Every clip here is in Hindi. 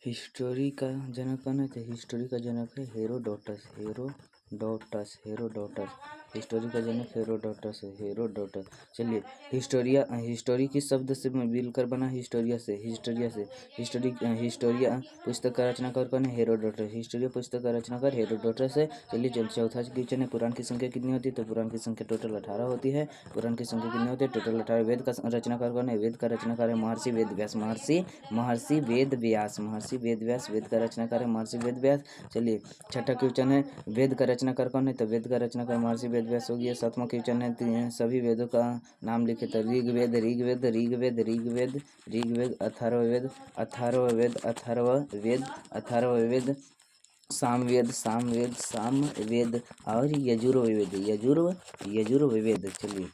हिस्टोरी का जनक कौन है? तो हिस्टोरी का जनक है हेरोडोटस। हिस्टोरी का जनक हेरोडोटस है, हेरोडोटस। चलिए, हिस्टोरी किस शब्द से मिलकर बना? हिस्टोरिया से। हिस्टोरिया पुस्तक का रचनाकार कौन है? हेरोडोटस। हिस्टोरिया पुस्तक का रचनाकार हेरोडोटस है। चलिए, चौथा क्वेश्चन है, पुराण की संख्या कितनी होती है? तो पुराण की संख्या टोटल 18 होती है। पुराण की संख्या कितनी होती है? टोटल 18। वेद का रचनाकार कौन है? वेद का रचनाकार है महर्षि वेद व्यास। महर्षि वेद व्यास। वेद का रचनाकार है महर्षि वेद व्यास। चलिए, छठा क्वेश्चन है, वेद का रचनाकार कौन है? तो वेद का रचनाकार महर्षि वेद व्यास हो गया। सातवां क्वेश्चन है, सभी वेदों का नाम लिखे। तो ऋग्वेद, अथर्ववेद, सामवेद और यजुर्वेद। चलिए,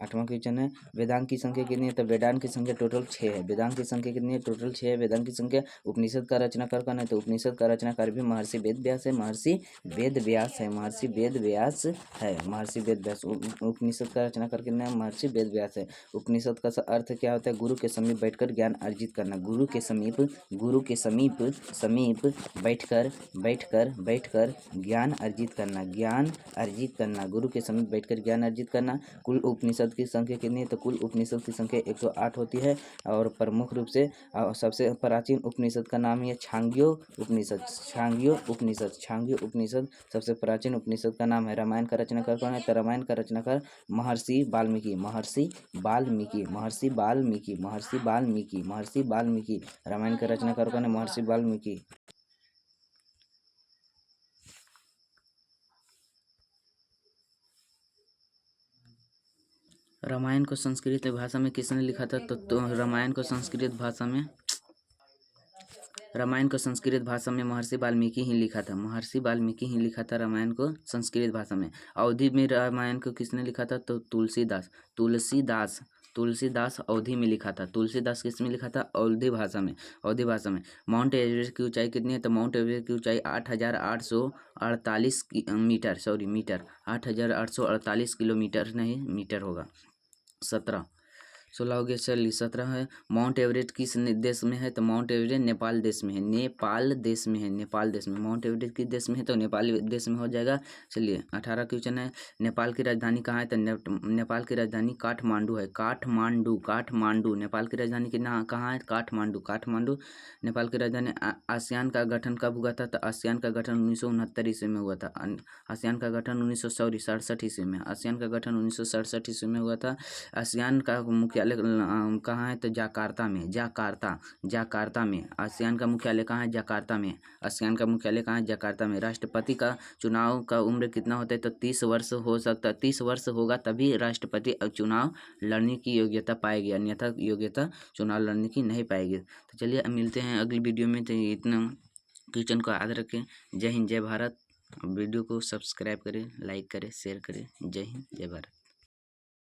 आठवां क्वेश्चन है, वेदांत की संख्या कितनी है? तो वेदांत की संख्या टोटल 6 है। वेदांत की संख्या कितनी है? टोटल 6 है वेदांत की संख्या। उपनिषद का रचनाकार कौन है? तो उपनिषद का रचनाकार भी महर्षि वेद व्यास है। उपनिषद का रचनाकार कितना है? महर्षि वेद व्यास है। उपनिषद का अर्थ क्या होता है? गुरु के समीप बैठकर ज्ञान अर्जित करना। गुरु के समीप बैठकर ज्ञान अर्जित करना। गुरु के समीप बैठकर ज्ञान अर्जित करना। कुल उपनिषद की संख्या कितनी है? तो कुल उपनिषद की संख्या 108 होती है। और प्रमुख रूप से सबसे प्राचीन उपनिषद का नाम है छांग्यो उपनिषद सबसे प्राचीन उपनिषद का नाम है। रामायण का रचनाकार कौन है? तो रामायण का रचनाकार महर्षि वाल्मीकि। रामायण का रचनाकार कौन है? महर्षि वाल्मीकि। रामायण को संस्कृत भाषा में किसने लिखा था? तो रामायण को संस्कृत भाषा में महर्षि वाल्मीकि ही लिखा था। रामायण को संस्कृत भाषा में। अवधि में रामायण को किसने लिखा था? तो तुलसीदास अवधि में लिखा था। तुलसीदास किस में लिखा था? अवधि भाषा में। माउंट एवरेस्ट की ऊंचाई कितनी है? तो माउंट एवरेस्ट की ऊंचाई 8,848 मीटर 8,848 किलोमीटर नहीं मीटर होगा। 16 हो गया। चलिए, 17 है, माउंट एवरेस्ट किस देश में है? तो माउंट एवरेस्ट नेपाल देश में है। माउंट एवरेस्ट किस देश में है? तो नेपाल देश में हो जाएगा। चलिए, 18 क्वेश्चन है, नेपाल की राजधानी कहाँ है? तो नेपाल की राजधानी काठमांडू है। काठमांडू नेपाल की राजधानी कहाँ है? काठमांडू नेपाल की राजधानी। आसियान का गठन कब हुआ था? तो आसियान का गठन 1969 ईस्वी में हुआ था। आसियान का गठन 1967 ईस्वी में। आसियान का गठन 1967 ईस्वी में हुआ था। आसियान का मुख्यालय कहाँ है? तो जाकार्ता में। आसियान का मुख्यालय कहाँ है? जाकार्ता में। राष्ट्रपति का चुनाव का उम्र कितना होता है? तो 30 वर्ष हो सकता है। 30 वर्ष होगा तभी राष्ट्रपति चुनाव लड़ने की योग्यता पाएगी, अन्यथा योग्यता चुनाव लड़ने की नहीं पाएगी। तो चलिए, मिलते हैं अगली वीडियो में। तो इतना क्वेश्चन को याद रखें। जय हिंद, जय भारत। वीडियो को सब्सक्राइब करें, लाइक करें, शेयर करें। जय हिंद, जय भारत।